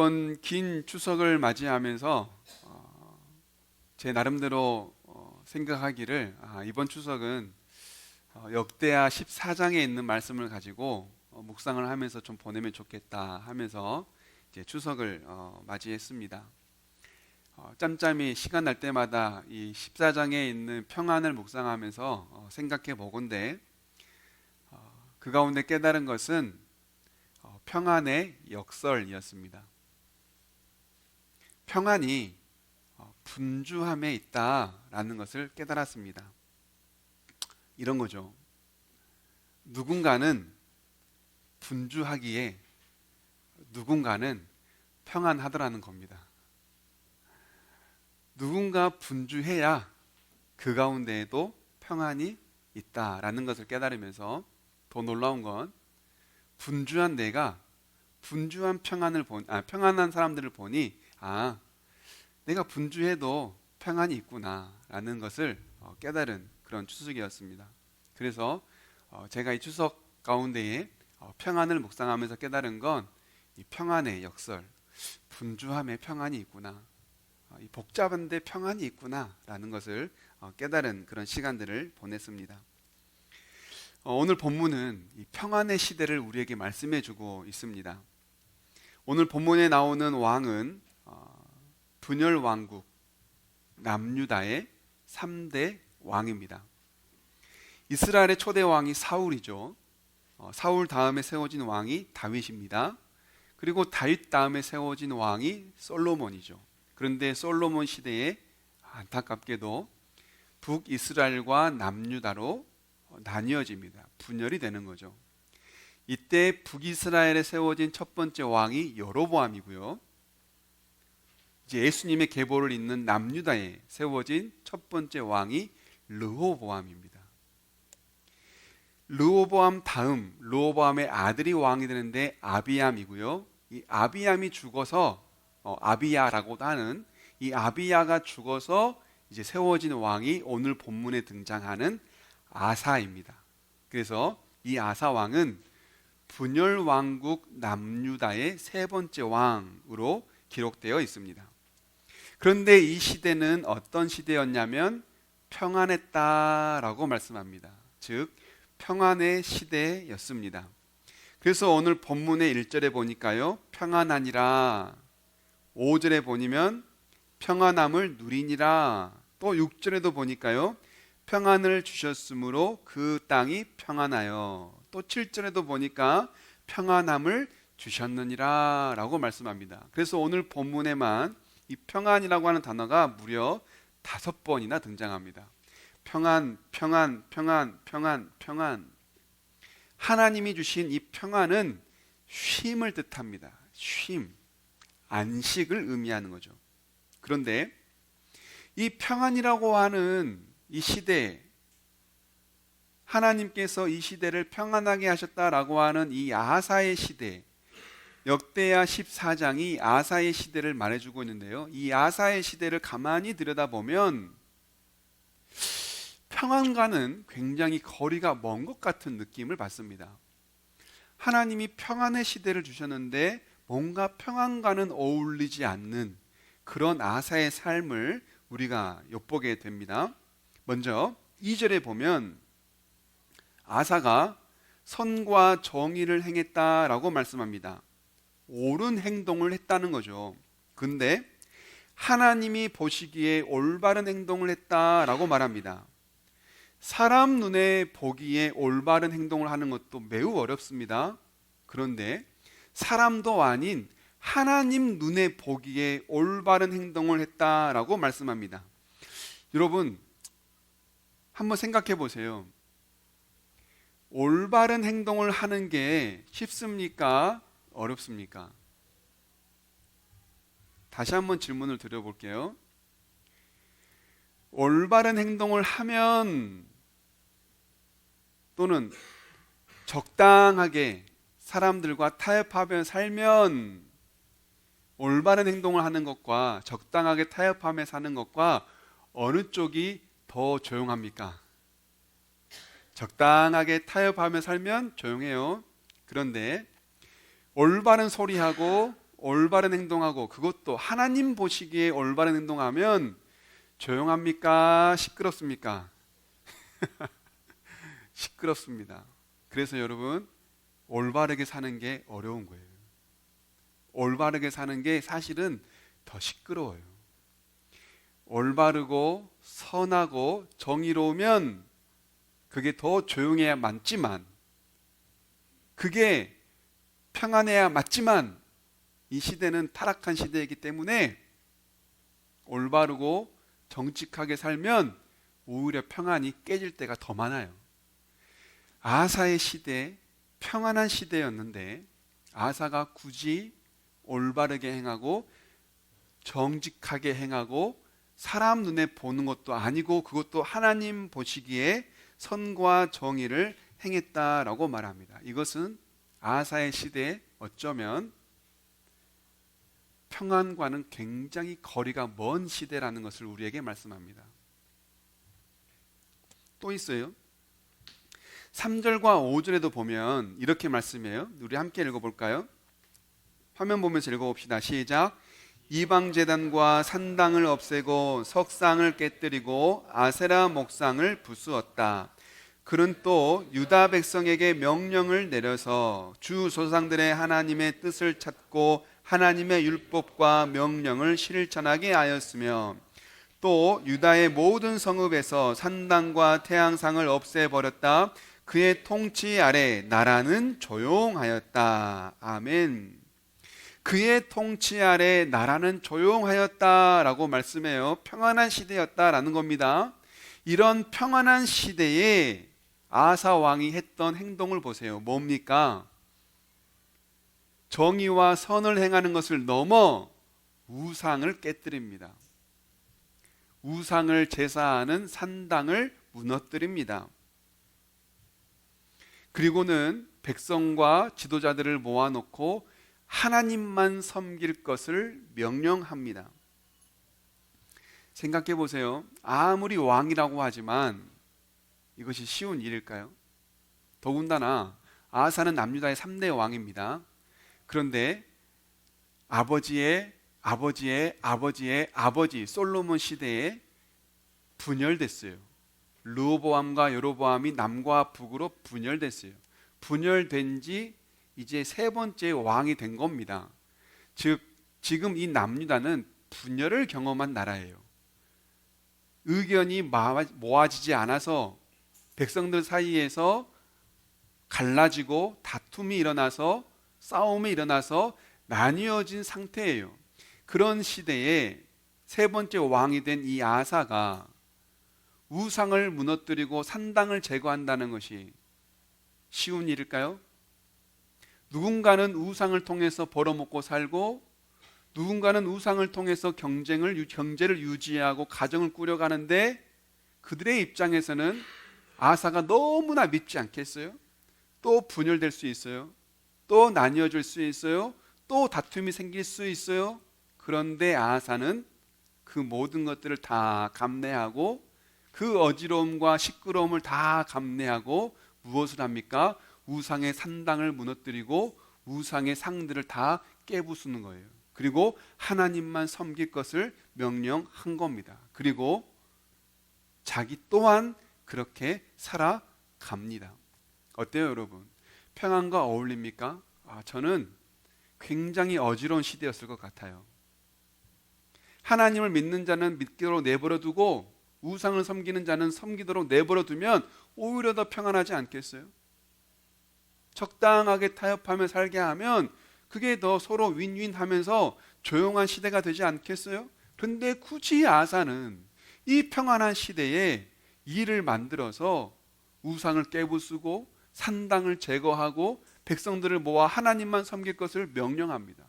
이번 긴 추석을 맞이하면서 제 나름대로 생각하기를 이번 추석은 역대하 14장에 있는 말씀을 가지고 묵상을 하면서 좀 보내면 좋겠다 하면서 이제 추석을 맞이했습니다. 짬짬이 시간 날 때마다 이 14장에 있는 평안을 묵상하면서 생각해 보건대 그 가운데 깨달은 것은 평안의 역설이었습니다. 평안이 분주함에 있다라는 것을 깨달았습니다. 이런 거죠. 누군가는 분주하기에 누군가는 평안하더라는 겁니다. 누군가 분주해야 그 가운데에도 평안이 있다라는 것을 깨달으면서 더 놀라운 건 분주한 내가 분주한 평안한 사람들을 보니 내가 분주해도 평안이 있구나라는 것을 깨달은 그런 추석이었습니다. 그래서 제가 이 추석 가운데에 평안을 묵상하면서 깨달은 건 이 평안의 역설, 분주함에 평안이 있구나, 이 복잡한데 평안이 있구나라는 것을 깨달은 그런 시간들을 보냈습니다. 오늘 본문은 이 평안의 시대를 우리에게 말씀해주고 있습니다. 오늘 본문에 나오는 왕은 분열 왕국 남유다의 3대 왕입니다. 이스라엘의 초대 왕이 사울이죠. 사울 다음에 세워진 왕이 다윗입니다. 그리고 다윗 다음에 세워진 왕이 솔로몬이죠. 그런데 솔로몬 시대에 안타깝게도 북이스라엘과 남유다로 나뉘어집니다. 분열이 되는 거죠. 이때 북이스라엘에 세워진 첫 번째 왕이 여로보암이고요. 이제 예수님의 계보를 잇는 남유다에 세워진 첫 번째 왕이 르호보암입니다. 르호보암 다음 르호보암의 아들이 왕이 되는데 아비암이고요. 이 아비암이 죽어서 아비야라고도 하는 이 아비야가 죽어서 이제 세워진 왕이 오늘 본문에 등장하는 아사입니다. 그래서 이 아사 왕은 분열 왕국 남유다의 세 번째 왕으로 기록되어 있습니다. 그런데 이 시대는 어떤 시대였냐면 평안했다라고 말씀합니다. 즉 평안의 시대였습니다. 그래서 오늘 본문의 1절에 보니까요, 평안하니라, 5절에 보면 평안함을 누리니라, 또 6절에도 보니까요, 평안을 주셨으므로 그 땅이 평안하여, 또 7절에도 보니까 평안함을 주셨느니라 라고 말씀합니다. 그래서 오늘 본문에만 이 평안이라고 하는 단어가 무려 5번이나 등장합니다. 평안, 평안, 평안, 평안, 평안. 하나님이 주신 이 평안은 쉼을 뜻합니다. 쉼, 안식을 의미하는 거죠. 그런데 이 평안이라고 하는 이 시대, 하나님께서 이 시대를 평안하게 하셨다라고 하는 이 아하사의 시대, 역대하 14장이 아하사의 시대를 말해주고 있는데요, 이 아하사의 시대를 가만히 들여다보면 평안과는 굉장히 거리가 먼 것 같은 느낌을 받습니다. 하나님이 평안의 시대를 주셨는데 뭔가 평안과는 어울리지 않는 그런 아하사의 삶을 우리가 엿보게 됩니다. 먼저 2절에 보면 아하사가 선과 정의를 행했다라고 말씀합니다. 옳은 행동을 했다는 거죠. 근데 하나님이 보시기에 올바른 행동을 했다라고 말합니다. 사람 눈에 보기에 올바른 행동을 하는 것도 매우 어렵습니다. 그런데 사람도 아닌 하나님 눈에 보기에 올바른 행동을 했다라고 말씀합니다. 여러분, 한번 생각해 보세요. 올바른 행동을 하는 게 쉽습니까? 어렵습니까? 다시 한번 질문을 드려볼게요. 올바른 행동을 하면 또는 적당하게 사람들과 타협하며 살면 올바른 행동을 하는 것과 적당하게 타협하며 사는 것과 어느 쪽이 더 조용합니까? 적당하게 타협하며 살면 조용해요. 그런데 올바른 소리하고 올바른 행동하고 그것도 하나님 보시기에 올바른 행동하면 조용합니까? 시끄럽습니까? 시끄럽습니다. 그래서 여러분, 올바르게 사는 게 어려운 거예요. 올바르게 사는 게 사실은 더 시끄러워요. 올바르고 선하고 정의로우면 그게 더 조용해야 맞지만, 그게 평안해야 맞지만, 이 시대는 타락한 시대이기 때문에 올바르고 정직하게 살면 오히려 평안이 깨질 때가 더 많아요. 아사의 시대, 평안한 시대였는데 아사가 굳이 올바르게 행하고 정직하게 행하고 사람 눈에 보는 것도 아니고 그것도 하나님 보시기에 선과 정의를 행했다라고 말합니다. 이것은 아사의 시대에 어쩌면 평안과는 굉장히 거리가 먼 시대라는 것을 우리에게 말씀합니다. 또 있어요. 3절과 5절에도 보면 이렇게 말씀해요. 우리 함께 읽어볼까요? 화면 보면서 읽어봅시다. 시작. 이방제단과 산당을 없애고 석상을 깨뜨리고 아세라 목상을 부수었다. 그는 또 유다 백성에게 명령을 내려서 주 조상들의 하나님의 뜻을 찾고 하나님의 율법과 명령을 실천하게 하였으며 또 유다의 모든 성읍에서 산당과 태양상을 없애버렸다. 그의 통치 아래 나라는 조용하였다. 아멘. 그의 통치 아래 나라는 조용하였다라고 말씀해요. 평안한 시대였다라는 겁니다. 이런 평안한 시대에 아사 왕이 했던 행동을 보세요. 뭡니까? 정의와 선을 행하는 것을 넘어 우상을 깨뜨립니다. 우상을 제사하는 산당을 무너뜨립니다. 그리고는 백성과 지도자들을 모아놓고 하나님만 섬길 것을 명령합니다. 생각해 보세요. 아무리 왕이라고 하지만 이것이 쉬운 일일까요? 더군다나 아사는 남유다의 3대 왕입니다. 그런데 아버지의 아버지 솔로몬 시대에 분열됐어요. 르호보암과 여로보암이 남과 북으로 분열됐어요. 분열된 지 이제 세 번째 왕이 된 겁니다. 즉 지금 이 남유다는 분열을 경험한 나라예요. 의견이 모아지지 않아서 백성들 사이에서 갈라지고 다툼이 일어나서 싸움이 일어나서 나뉘어진 상태예요. 그런 시대에 세 번째 왕이 된 이 아사가 우상을 무너뜨리고 산당을 제거한다는 것이 쉬운 일일까요? 누군가는 우상을 통해서 벌어먹고 살고 누군가는 우상을 통해서 경제를 유지하고 가정을 꾸려가는데 그들의 입장에서는 아사가 너무나 밉지 않겠어요? 또 분열될 수 있어요. 또 나뉘어질 수 있어요. 또 다툼이 생길 수 있어요. 그런데 아사는 그 모든 것들을 다 감내하고 그 어지러움과 시끄러움을 다 감내하고 무엇을 합니까? 우상의 산당을 무너뜨리고 우상의 상들을 다 깨부수는 거예요. 그리고 하나님만 섬길 것을 명령한 겁니다. 그리고 자기 또한 그렇게 살아갑니다. 어때요, 여러분? 평안과 어울립니까? 저는 굉장히 어지러운 시대였을 것 같아요. 하나님을 믿는 자는 믿기로 내버려 두고 우상을 섬기는 자는 섬기도록 내버려 두면 오히려 더 평안하지 않겠어요? 적당하게 타협하며 살게 하면 그게 더 서로 윈윈하면서 조용한 시대가 되지 않겠어요? 그런데 굳이 아사는 이 평안한 시대에 일을 만들어서 우상을 깨부수고 산당을 제거하고 백성들을 모아 하나님만 섬길 것을 명령합니다.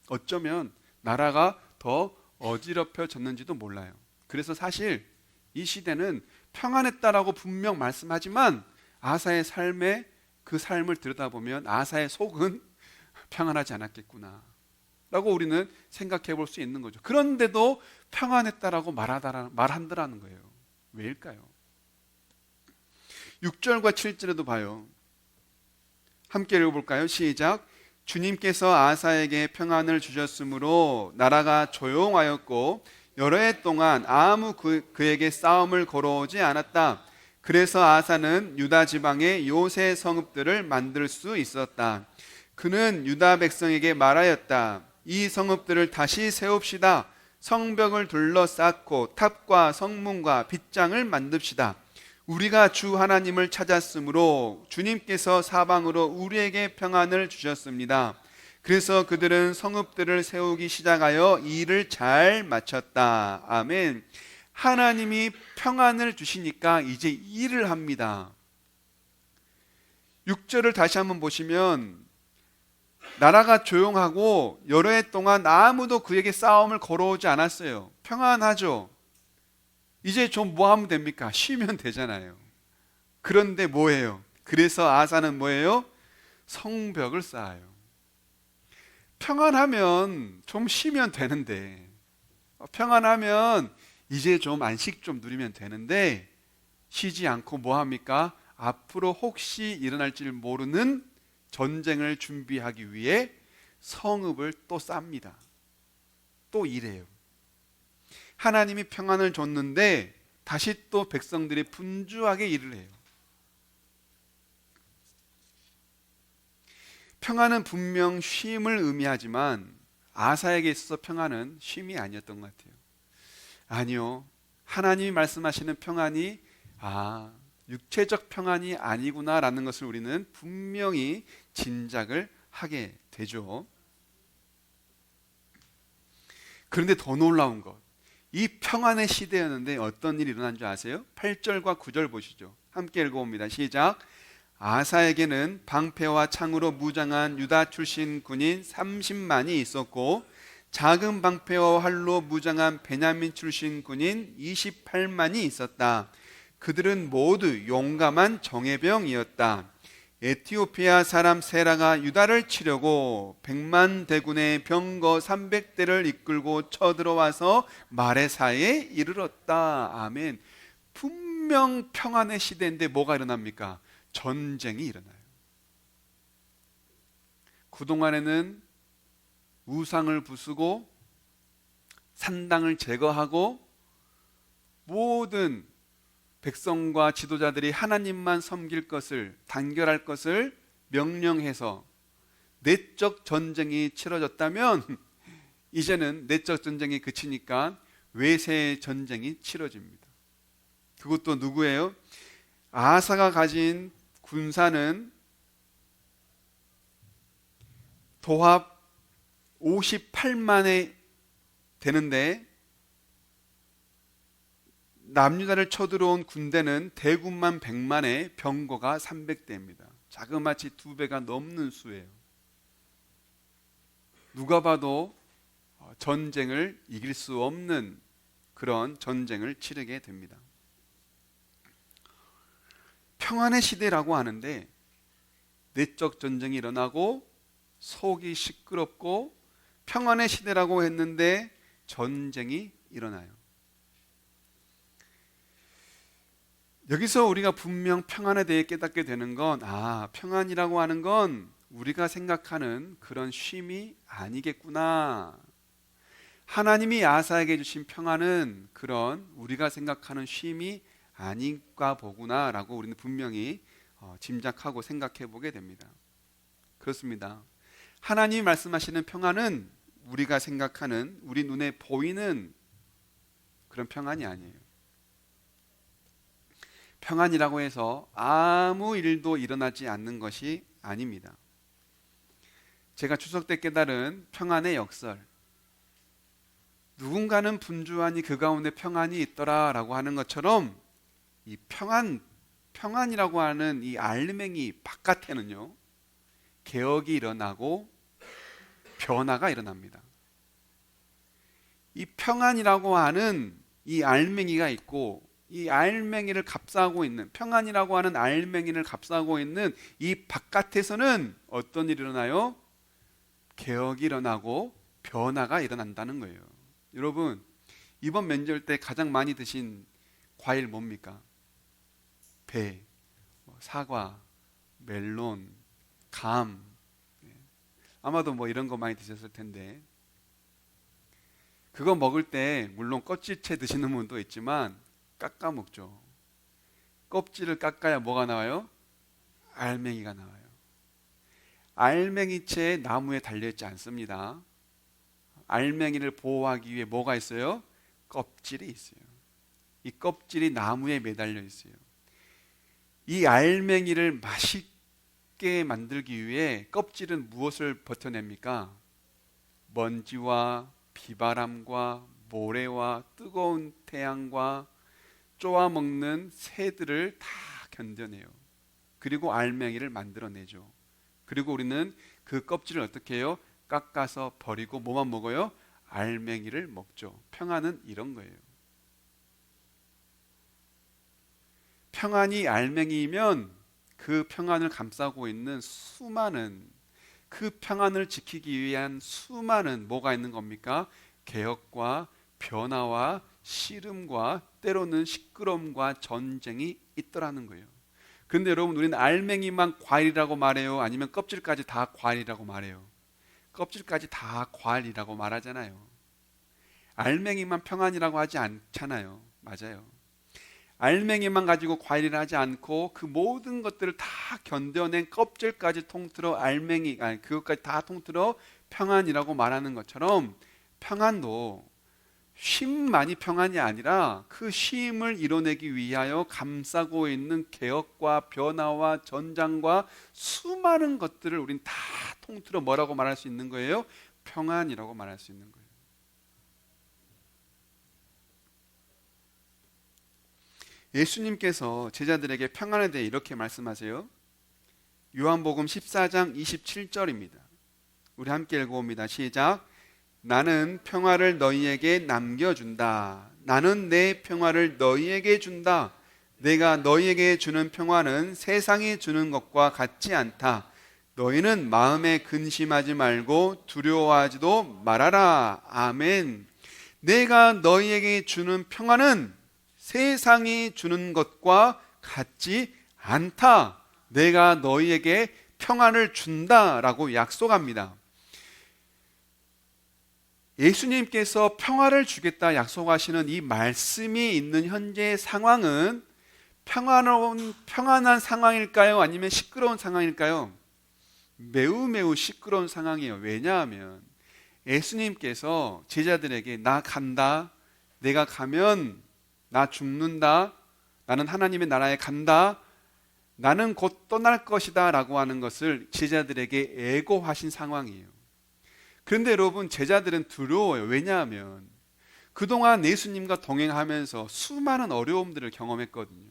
어쩌면 나라가 더 어지럽혀졌는지도 몰라요. 그래서 사실 이 시대는 평안했다라고 분명 말씀하지만 아사의 삶에 그 삶을 들여다보면 아사의 속은 평안하지 않았겠구나 라고 우리는 생각해 볼 수 있는 거죠. 그런데도 평안했다라고 말한다라는 거예요. 왜일까요? 6절과 7절에도 봐요. 함께 읽어볼까요? 시작. 주님께서 아사에게 평안을 주셨으므로 나라가 조용하였고 여러 해 동안 아무 그에게 싸움을 걸어오지 않았다. 그래서 아사는 유다 지방에 요새 성읍들을 만들 수 있었다. 그는 유다 백성에게 말하였다. 이 성읍들을 다시 세웁시다. 성벽을 둘러쌓고 탑과 성문과 빗장을 만듭시다. 우리가 주 하나님을 찾았으므로 주님께서 사방으로 우리에게 평안을 주셨습니다. 그래서 그들은 성읍들을 세우기 시작하여 일을 잘 마쳤다. 아멘. 하나님이 평안을 주시니까 이제 일을 합니다. 6절을 다시 한번 보시면 나라가 조용하고 여러 해 동안 아무도 그에게 싸움을 걸어오지 않았어요. 평안하죠. 이제 좀 뭐 하면 됩니까? 쉬면 되잖아요. 그런데 뭐예요? 그래서 아사는 뭐예요? 성벽을 쌓아요. 평안하면 좀 쉬면 되는데, 평안하면 이제 좀 안식 좀 누리면 되는데, 쉬지 않고 뭐 합니까? 앞으로 혹시 일어날지 모르는 전쟁을 준비하기 위해 성읍을 또 쌓습니다. 또 이래요. 하나님이 평안을 줬는데 다시 또 백성들이 분주하게 일을 해요. 평안은 분명 쉼을 의미하지만 아사에게 있어서 평안은 쉼이 아니었던 것 같아요. 아니요, 하나님이 말씀하시는 평안이 육체적 평안이 아니구나라는 것을 우리는 분명히 짐작을 하게 되죠. 그런데 더 놀라운 것, 이 평안의 시대였는데 어떤 일이 일어난 줄 아세요? 8절과 9절 보시죠. 함께 읽어봅니다. 시작. 아사에게는 방패와 창으로 무장한 유다 출신 군인 30만이 있었고 작은 방패와 활로 무장한 베냐민 출신 군인 28만이 있었다. 그들은 모두 용감한 정예병이었다. 에티오피아 사람 세라가 유다를 치려고 100만 대군의 병거 300대를 이끌고 쳐들어와서 마레사에 이르렀다. 아멘. 분명 평안의 시대인데 뭐가 일어납니까? 전쟁이 일어나요. 그동안에는 우상을 부수고 산당을 제거하고 모든 백성과 지도자들이 하나님만 섬길 것을, 단결할 것을 명령해서 내적 전쟁이 치러졌다면 이제는 내적 전쟁이 그치니까 외세 전쟁이 치러집니다. 그것도 누구예요? 아사가 가진 군사는 도합 58만에 되는데 남유다를 쳐들어온 군대는 대군만 100만에 병거가 300대입니다. 자그마치 2배가 넘는 수예요. 누가 봐도 전쟁을 이길 수 없는 그런 전쟁을 치르게 됩니다. 평안의 시대라고 하는데 내적 전쟁이 일어나고 속이 시끄럽고 평안의 시대라고 했는데 전쟁이 일어나요. 여기서 우리가 분명 평안에 대해 깨닫게 되는 건 평안이라고 하는 건 우리가 생각하는 그런 쉼이 아니겠구나. 하나님이 아사에게 주신 평안은 그런 우리가 생각하는 쉼이 아닌가 보구나 라고 우리는 분명히 짐작하고 생각해 보게 됩니다. 그렇습니다. 하나님이 말씀하시는 평안은 우리가 생각하는, 우리 눈에 보이는 그런 평안이 아니에요. 평안이라고 해서 아무 일도 일어나지 않는 것이 아닙니다. 제가 추석 때 깨달은 평안의 역설, 누군가는 분주하니 그 가운데 평안이 있더라라고 하는 것처럼 이 평안이라고 하는 이 알맹이 바깥에는요, 개혁이 일어나고 변화가 일어납니다. 이 평안이라고 하는 이 알맹이가 있고, 이 알맹이를 감싸고 있는, 평안이라고 하는 알맹이를 감싸고 있는 이 바깥에서는 어떤 일이 일어나요? 개혁이 일어나고 변화가 일어난다는 거예요. 여러분, 이번 명절 때 가장 많이 드신 과일 뭡니까? 사과, 멜론, 감, 아마도 뭐 이런 거 많이 드셨을 텐데, 그거 먹을 때 물론 껍질째 드시는 분도 있지만 깎아 먹죠. 껍질을 깎아야 뭐가 나와요? 알맹이가 나와요. 알맹이채 나무에 달려있지 않습니다. 알맹이를 보호하기 위해 뭐가 있어요? 껍질이 있어요. 이 껍질이 나무에 매달려 있어요. 이 알맹이를 맛있게 만들기 위해 껍질은 무엇을 버텨냅니까? 먼지와 비바람과 모래와 뜨거운 태양과 쪼아먹는 새들을 다 견뎌내요. 그리고 알맹이를 만들어내죠. 그리고 우리는 그 껍질을 어떻게 해요? 깎아서 버리고 뭐만 먹어요? 알맹이를 먹죠. 평안은 이런 거예요. 평안이 알맹이면 그 평안을 감싸고 있는 수많은, 그 평안을 지키기 위한 수많은 뭐가 있는 겁니까? 개혁과 변화와 씨름과 때로는 시끄러움과 전쟁이 있더라는 거예요. 근데 여러분, 우리는 알맹이만 과일이라고 말해요? 아니면 껍질까지 다 과일이라고 말해요? 껍질까지 다 과일이라고 말하잖아요. 알맹이만 평안이라고 하지 않잖아요. 맞아요. 알맹이만 가지고 과일을 하지 않고 그 모든 것들을 다 견뎌낸 껍질까지 통틀어 그것까지 다 통틀어 평안이라고 말하는 것처럼, 평안도 쉼만이 평안이 아니라 그 쉼을 이뤄내기 위하여 감싸고 있는 개혁과 변화와 전장과 수많은 것들을 우린 다 통틀어 뭐라고 말할 수 있는 거예요? 평안이라고 말할 수 있는 거예요. 예수님께서 제자들에게 평안에 대해 이렇게 말씀하세요. 요한복음 14장 27절입니다. 우리 함께 읽어봅니다. 시작. 나는 평화를 너희에게 남겨준다. 나는 내 평화를 너희에게 준다. 내가 너희에게 주는 평화는 세상이 주는 것과 같지 않다. 너희는 마음에 근심하지 말고 두려워하지도 말아라. 아멘. 내가 너희에게 주는 평화는 세상이 주는 것과 같지 않다. 내가 너희에게 평안을 준다라고 약속합니다. 예수님께서 평화를 주겠다 약속하시는 이 말씀이 있는 현재의 상황은 평안한 상황일까요? 아니면 시끄러운 상황일까요? 매우 시끄러운 상황이에요. 왜냐하면 예수님께서 제자들에게 나 간다, 내가 가면 나 죽는다, 나는 하나님의 나라에 간다, 나는 곧 떠날 것이다 라고 하는 것을 제자들에게 예고하신 상황이에요. 그런데 여러분, 제자들은 두려워요. 왜냐하면 그동안 예수님과 동행하면서 수많은 어려움들을 경험했거든요.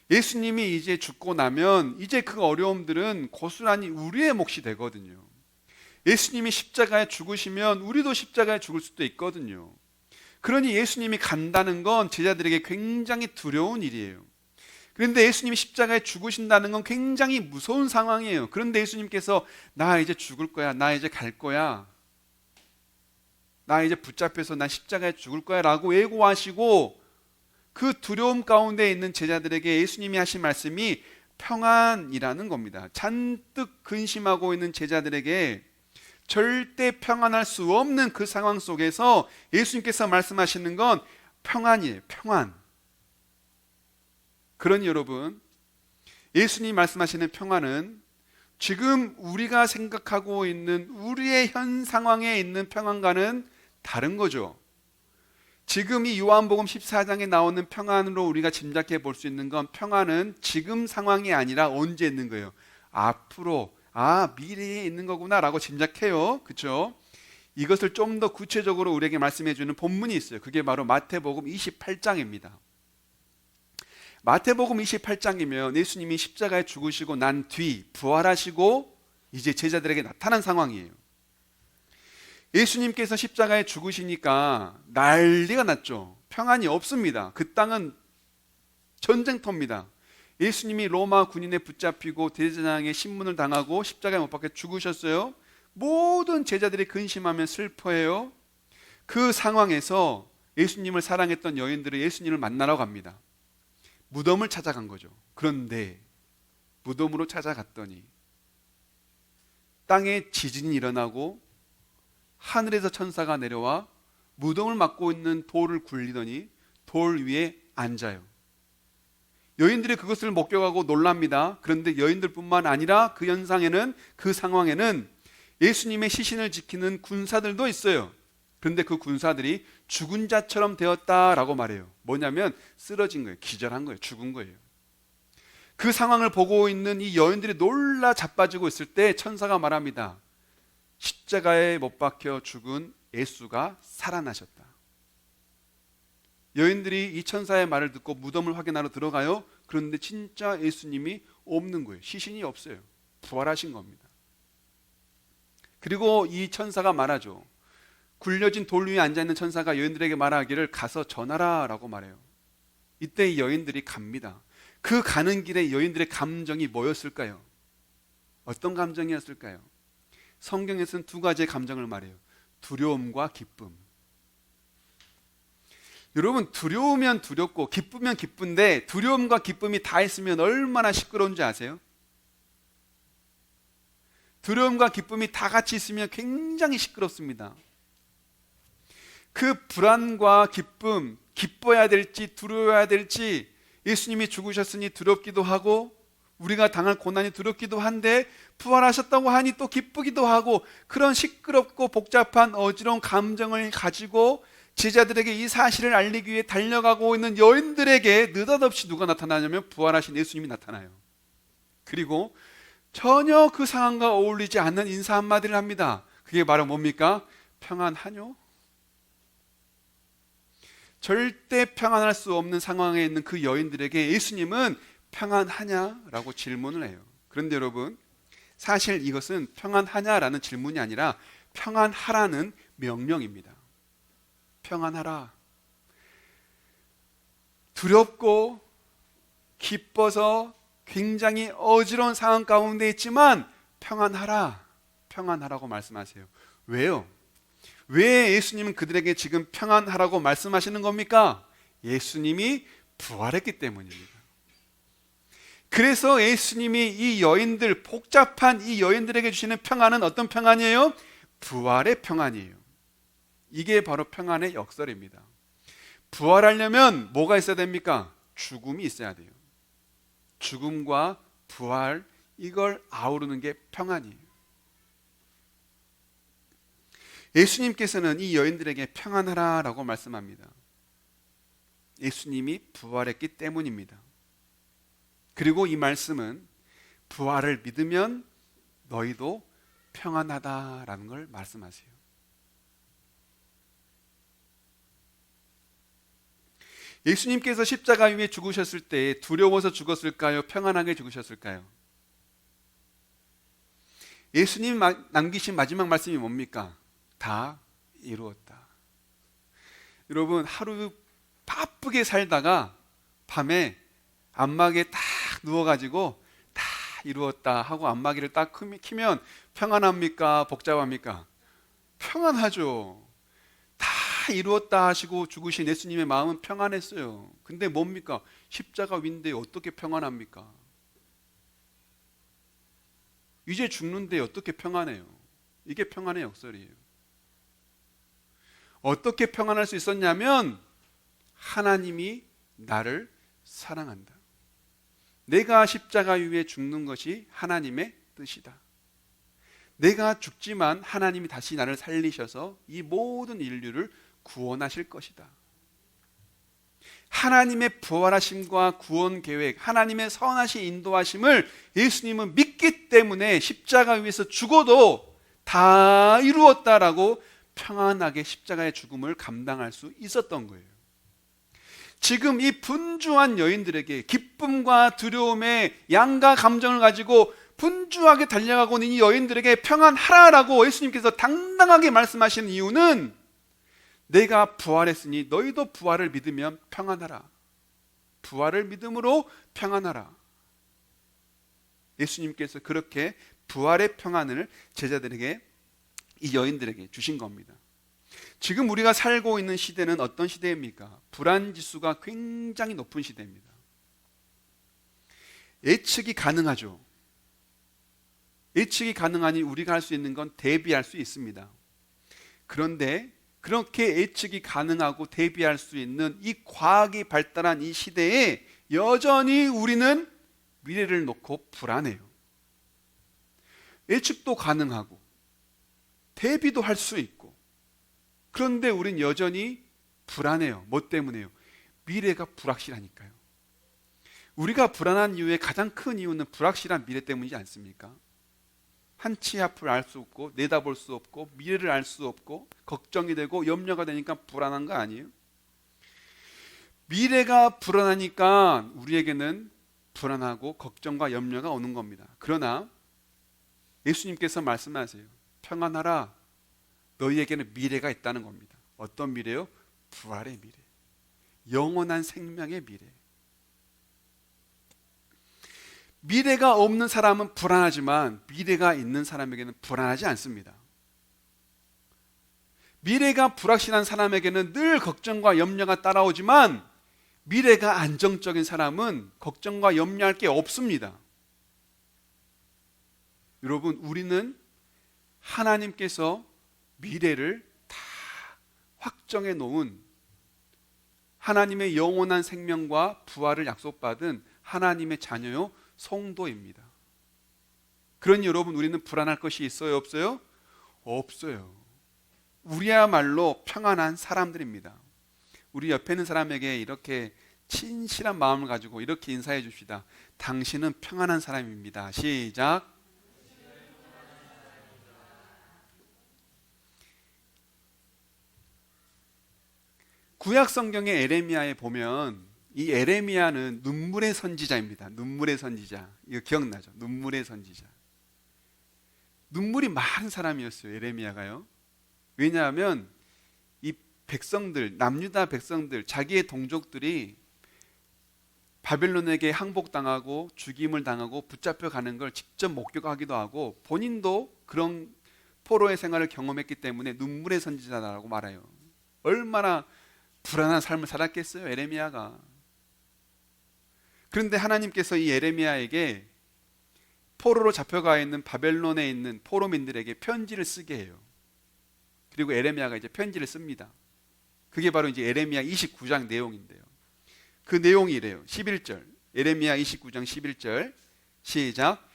예수님이 이제 죽고 나면 이제 그 어려움들은 고스란히 우리의 몫이 되거든요. 예수님이 십자가에 죽으시면 우리도 십자가에 죽을 수도 있거든요. 그러니 예수님이 간다는 건 제자들에게 굉장히 두려운 일이에요. 그런데 예수님이 십자가에 죽으신다는 건 굉장히 무서운 상황이에요. 그런데 예수님께서 나 이제 죽을 거야, 나 이제 갈 거야, 나 이제 붙잡혀서 나 십자가에 죽을 거야 라고 예고하시고, 그 두려움 가운데 있는 제자들에게 예수님이 하신 말씀이 평안이라는 겁니다. 잔뜩 근심하고 있는 제자들에게 절대 평안할 수 없는 그 상황 속에서 예수님께서 말씀하시는 건 평안이에요. 평안. 그러니 여러분, 예수님이 말씀하시는 평안은 지금 우리가 생각하고 있는 우리의 현 상황에 있는 평안과는 다른 거죠. 지금 이 요한복음 14장에 나오는 평안으로 우리가 짐작해 볼 수 있는 건, 평안은 지금 상황이 아니라 언제 있는 거예요? 앞으로, 미래에 있는 거구나 라고 짐작해요. 그렇죠? 이것을 좀 더 구체적으로 우리에게 말씀해 주는 본문이 있어요. 그게 바로 마태복음 28장입니다. 마태복음 28장이면 예수님이 십자가에 죽으시고 난 뒤 부활하시고 이제 제자들에게 나타난 상황이에요. 예수님께서 십자가에 죽으시니까 난리가 났죠. 평안이 없습니다. 그 땅은 전쟁터입니다. 예수님이 로마 군인에 붙잡히고 대제사장의 신문을 당하고 십자가에 못 박혀 죽으셨어요. 모든 제자들이 근심하며 슬퍼해요. 그 상황에서 예수님을 사랑했던 여인들은 예수님을 만나러 갑니다. 무덤을 찾아간 거죠. 그런데 무덤으로 찾아갔더니 땅에 지진이 일어나고 하늘에서 천사가 내려와 무덤을 막고 있는 돌을 굴리더니 돌 위에 앉아요. 여인들이 그것을 목격하고 놀랍니다. 그런데 여인들뿐만 아니라 그 현상에는, 그 상황에는 예수님의 시신을 지키는 군사들도 있어요. 그런데 그 군사들이 죽은 자처럼 되었다라고 말해요. 뭐냐면 쓰러진 거예요. 기절한 거예요. 죽은 거예요. 그 상황을 보고 있는 이 여인들이 놀라 자빠지고 있을 때 천사가 말합니다. 십자가에 못 박혀 죽은 예수가 살아나셨다. 여인들이 이 천사의 말을 듣고 무덤을 확인하러 들어가요. 그런데 진짜 예수님이 없는 거예요. 시신이 없어요. 부활하신 겁니다. 그리고 이 천사가 말하죠. 굴려진 돌 위에 앉아있는 천사가 여인들에게 말하기를 가서 전하라 라고 말해요. 이때 이 여인들이 갑니다. 그 가는 길에 여인들의 감정이 뭐였을까요? 어떤 감정이었을까요? 성경에서는 두 가지의 감정을 말해요. 두려움과 기쁨. 여러분, 두려우면 두렵고 기쁘면 기쁜데 두려움과 기쁨이 다 있으면 얼마나 시끄러운지 아세요? 두려움과 기쁨이 다 같이 있으면 굉장히 시끄럽습니다. 그 불안과 기쁨, 기뻐야 될지 두려워야 될지, 예수님이 죽으셨으니 두렵기도 하고 우리가 당할 고난이 두렵기도 한데 부활하셨다고 하니 또 기쁘기도 하고, 그런 시끄럽고 복잡한 어지러운 감정을 가지고 제자들에게 이 사실을 알리기 위해 달려가고 있는 여인들에게 느닷없이 누가 나타나냐면 부활하신 예수님이 나타나요. 그리고 전혀 그 상황과 어울리지 않는 인사 한마디를 합니다. 그게 바로 뭡니까? 평안하뇨? 절대 평안할 수 없는 상황에 있는 그 여인들에게 예수님은 평안하냐라고 질문을 해요. 그런데 여러분, 사실 이것은 평안하냐라는 질문이 아니라 평안하라는 명령입니다. 평안하라. 두렵고 기뻐서 굉장히 어지러운 상황 가운데 있지만 평안하라, 평안하라고 말씀하세요. 왜요? 왜 예수님은 그들에게 지금 평안하라고 말씀하시는 겁니까? 예수님이 부활했기 때문입니다. 그래서 예수님이 이 여인들, 복잡한 이 여인들에게 주시는 평안은 어떤 평안이에요? 부활의 평안이에요. 이게 바로 평안의 역설입니다. 부활하려면 뭐가 있어야 됩니까? 죽음이 있어야 돼요. 죽음과 부활, 이걸 아우르는 게 평안이에요. 예수님께서는 이 여인들에게 평안하라라고 말씀합니다. 예수님이 부활했기 때문입니다. 그리고 이 말씀은 부활을 믿으면 너희도 평안하다라는 걸 말씀하세요. 예수님께서 십자가 위에 죽으셨을 때 두려워서 죽었을까요? 평안하게 죽으셨을까요? 예수님 남기신 마지막 말씀이 뭡니까? 다 이루었다. 여러분, 하루 바쁘게 살다가 밤에 안마기에 딱 누워가지고 다 이루었다 하고 안마기를 딱 키면 평안합니까? 복잡합니까? 평안하죠. 다 이루었다 하시고 죽으신 예수님의 마음은 평안했어요. 근데 뭡니까? 십자가 위인데 어떻게 평안합니까? 이제 죽는데 어떻게 평안해요? 이게 평안의 역설이에요. 어떻게 평안할 수 있었냐면 하나님이 나를 사랑한다. 내가 십자가 위에 죽는 것이 하나님의 뜻이다. 내가 죽지만 하나님이 다시 나를 살리셔서 이 모든 인류를 구원하실 것이다. 하나님의 부활하심과 구원 계획, 하나님의 선하신 인도하심을 예수님은 믿기 때문에 십자가 위에서 죽어도 다 이루었다라고 평안하게 십자가의 죽음을 감당할 수 있었던 거예요. 지금 이 분주한 여인들에게 기쁨과 두려움의 양가 감정을 가지고 분주하게 달려가고 있는 이 여인들에게 평안하라라고 예수님께서 당당하게 말씀하시는 이유는 내가 부활했으니 너희도 부활을 믿으면 평안하라. 부활을 믿음으로 평안하라. 예수님께서 그렇게 부활의 평안을 제자들에게, 이 여인들에게 주신 겁니다. 지금 우리가 살고 있는 시대는 어떤 시대입니까? 불안 지수가 굉장히 높은 시대입니다. 예측이 가능하죠. 예측이 가능하니 우리가 할 수 있는 건 대비할 수 있습니다. 그런데 그렇게 예측이 가능하고 대비할 수 있는 이 과학이 발달한 이 시대에 여전히 우리는 미래를 놓고 불안해요. 예측도 가능하고 대비도 할 수 있고, 그런데 우린 여전히 불안해요. 뭐 때문에요? 미래가 불확실하니까요. 우리가 불안한 이유의 가장 큰 이유는 불확실한 미래 때문이지 않습니까? 한치 앞을 알 수 없고 내다볼 수 없고 미래를 알 수 없고 걱정이 되고 염려가 되니까 불안한 거 아니에요? 미래가 불안하니까 우리에게는 불안하고 걱정과 염려가 오는 겁니다. 그러나 예수님께서 말씀하세요. 평안하라. 너희에게는 미래가 있다는 겁니다. 어떤 미래요? 부활의 미래. 영원한 생명의 미래. 미래가 없는 사람은 불안하지만 미래가 있는 사람에게는 불안하지 않습니다. 미래가 불확실한 사람에게는 늘 걱정과 염려가 따라오지만 미래가 안정적인 사람은 걱정과 염려할 게 없습니다. 여러분, 우리는 하나님께서 미래를 다 확정해 놓은 하나님의 영원한 생명과 부활을 약속받은 하나님의 자녀요 성도입니다. 그러니 여러분, 우리는 불안할 것이 있어요, 없어요? 없어요. 우리야말로 평안한 사람들입니다. 우리 옆에 있는 사람에게 이렇게 진실한 마음을 가지고 이렇게 인사해 줍시다. 당신은 평안한 사람입니다. 시작. 구약 성경의 에레미야에 보면 이 에레미야는 눈물의 선지자입니다. 눈물의 선지자. 이거 기억나죠? 눈물의 선지자. 눈물이 많은 사람이었어요, 에레미야가요. 왜냐하면 이 백성들, 남유다 백성들, 자기의 동족들이 바벨론에게 항복당하고 죽임을 당하고 붙잡혀 가는 걸 직접 목격하기도 하고 본인도 그런 포로의 생활을 경험했기 때문에 눈물의 선지자라고 말해요. 얼마나 불안한 삶을 살았겠어요, 에레미야가. 그런데 하나님께서 이 에레미야에게 포로로 잡혀가 있는 바벨론에 있는 포로민들에게 편지를 쓰게 해요. 그리고 에레미야가 이제 편지를 씁니다. 그게 바로 이제 에레미야 29장 내용인데요. 그 내용이 이래요. 11절. 에레미야 29장 11절. 시작.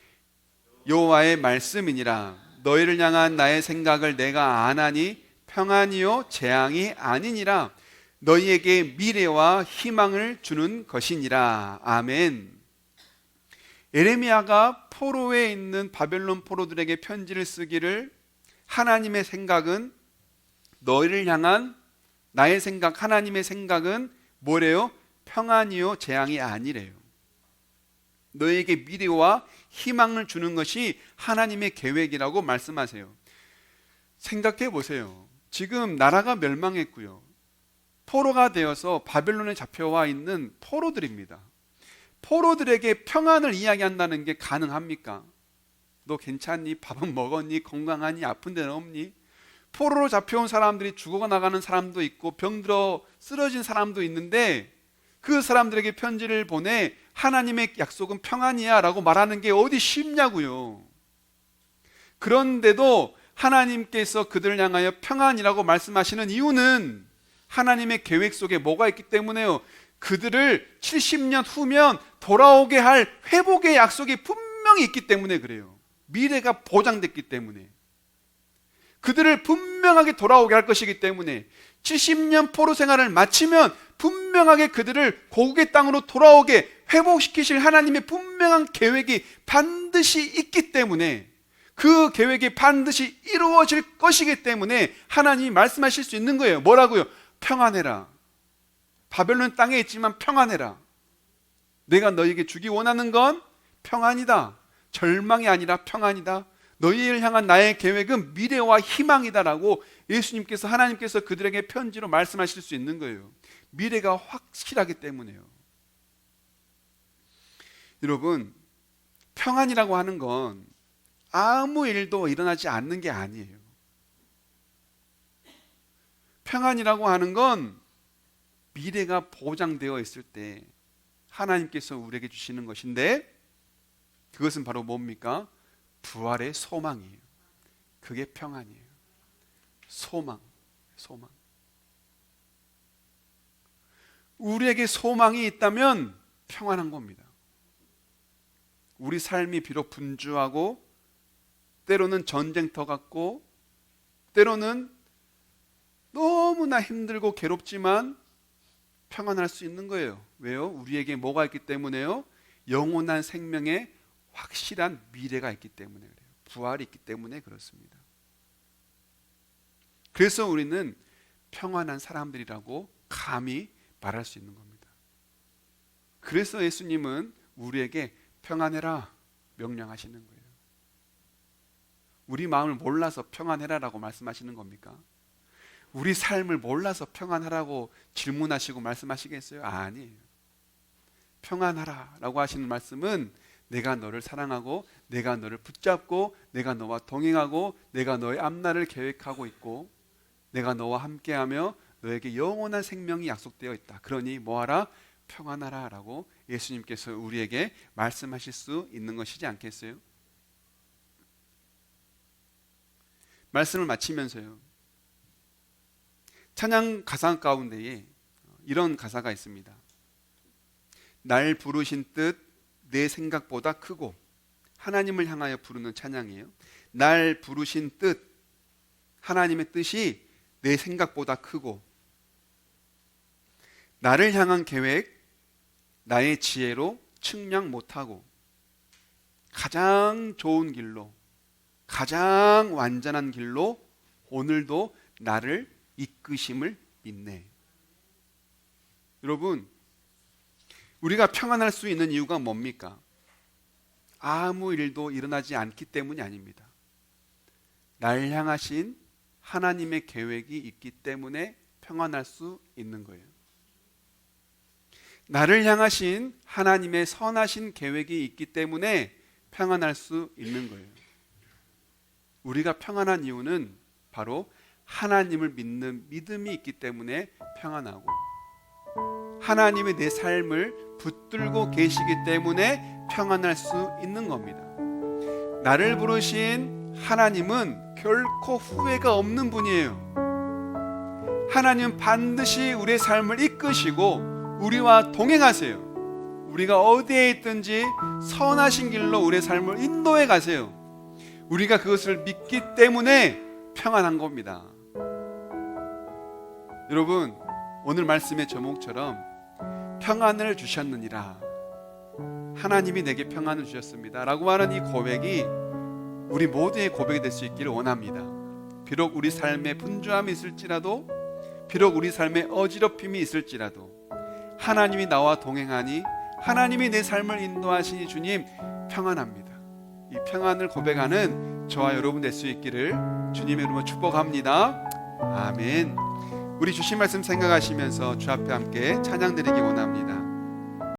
여호와의 말씀이니라. 너희를 향한 나의 생각을 내가 아나니 평안이요 재앙이 아니니라. 너희에게 미래와 희망을 주는 것이니라. 아멘. 에레미야가 포로에 있는 바벨론 포로들에게 편지를 쓰기를 하나님의 생각은 너희를 향한 나의 생각, 하나님의 생각은 뭐래요? 평안이요 재앙이 아니래요. 너희에게 미래와 희망을 주는 것이 하나님의 계획이라고 말씀하세요. 생각해 보세요. 지금 나라가 멸망했고요. 포로가 되어서 바벨론에 잡혀와 있는 포로들입니다. 포로들에게 평안을 이야기한다는 게 가능합니까? 너 괜찮니? 밥은 먹었니? 건강하니? 아픈 데는 없니? 포로로 잡혀온 사람들이 죽어나가는 사람도 있고 병들어 쓰러진 사람도 있는데 그 사람들에게 편지를 보내 하나님의 약속은 평안이야 라고 말하는 게 어디 쉽냐고요. 그런데도 하나님께서 그들을 향하여 평안이라고 말씀하시는 이유는 하나님의 계획 속에 뭐가 있기 때문에요. 그들을 70년 후면 돌아오게 할 회복의 약속이 분명히 있기 때문에 그래요. 미래가 보장됐기 때문에. 그들을 분명하게 돌아오게 할 것이기 때문에 70년 포로 생활을 마치면 분명하게 그들을 고국의 땅으로 돌아오게 회복시키실 하나님의 분명한 계획이 반드시 있기 때문에 그 계획이 반드시 이루어질 것이기 때문에 하나님이 말씀하실 수 있는 거예요. 뭐라고요? 평안해라. 바벨론 땅에 있지만 평안해라. 내가 너에게 주기 원하는 건 평안이다. 절망이 아니라 평안이다. 너희를 향한 나의 계획은 미래와 희망이다라고 예수님께서 하나님께서 그들에게 편지로 말씀하실 수 있는 거예요. 미래가 확실하기 때문에요. 여러분, 평안이라고 하는 건 아무 일도 일어나지 않는 게 아니에요. 평안이라고 하는 건 미래가 보장되어 있을 때 하나님께서 우리에게 주시는 것인데 그것은 바로 뭡니까? 부활의 소망이에요. 그게 평안이에요. 소망. 우리에게 소망이 있다면 평안한 겁니다. 우리 삶이 비록 분주하고 때로는 전쟁터 같고 때로는 너무나 힘들고 괴롭지만 평안할 수 있는 거예요. 왜요? 우리에게 뭐가 있기 때문에요? 영원한 생명의 확실한 미래가 있기 때문에 그래요. 부활이 있기 때문에 그렇습니다. 그래서 우리는 평안한 사람들이라고 감히 말할 수 있는 겁니다. 그래서 예수님은 우리에게 평안해라 명령하시는 거예요. 우리 마음을 몰라서 평안해라라고 말씀하시는 겁니까? 우리 삶을 몰라서 평안하라고 질문하시고 말씀하시겠어요? 아니에요. 평안하라라고 하시는 말씀은 내가 너를 사랑하고 내가 너를 붙잡고 내가 너와 동행하고 내가 너의 앞날을 계획하고 있고 내가 너와 함께하며 너에게 영원한 생명이 약속되어 있다. 그러니 뭐하라? 평안하라 라고 예수님께서 우리에게 말씀하실 수 있는 것이지 않겠어요? 말씀을 마치면서요, 찬양 가사 가운데에 이런 가사가 있습니다. 날 부르신 뜻 내 생각보다 크고, 하나님을 향하여 부르는 찬양이에요. 날 부르신 뜻, 하나님의 뜻이 내 생각보다 크고, 나를 향한 계획 나의 지혜로 측량 못하고, 가장 좋은 길로, 가장 완전한 길로 오늘도 나를 이끄심을 믿네. 여러분, 우리가 평안할 수 있는 이유가 뭡니까? 아무 일도 일어나지 않기 때문이 아닙니다. 날 향하신 하나님의 계획이 있기 때문에 평안할 수 있는 거예요. 나를 향하신 하나님의 선하신 계획이 있기 때문에 평안할 수 있는 거예요. 우리가 평안한 이유는 바로 하나님을 믿는 믿음이 있기 때문에 평안하고, 하나님이 내 삶을 붙들고 계시기 때문에 평안할 수 있는 겁니다. 나를 부르신 하나님은 결코 후회가 없는 분이에요. 하나님은 반드시 우리의 삶을 이끄시고 우리와 동행하세요. 우리가 어디에 있든지 선하신 길로 우리의 삶을 인도해 가세요. 우리가 그것을 믿기 때문에 평안한 겁니다. 여러분, 오늘 말씀의 제목처럼 평안을 주셨느니라, 하나님이 내게 평안을 주셨습니다 라고 하는 이 고백이 우리 모두의 고백이 될 수 있기를 원합니다. 비록 우리 삶에 분주함이 있을지라도, 비록 우리 삶에 어지럽힘이 있을지라도, 하나님이 나와 동행하니, 하나님이 내 삶을 인도하시니 주님 평안합니다. 이 평안을 고백하는 저와 여러분 될 수 있기를 주님의 이름으로 축복합니다. 아멘. 우리 주신 말씀 생각하시면서 주 앞에 함께 찬양 드리기 원합니다.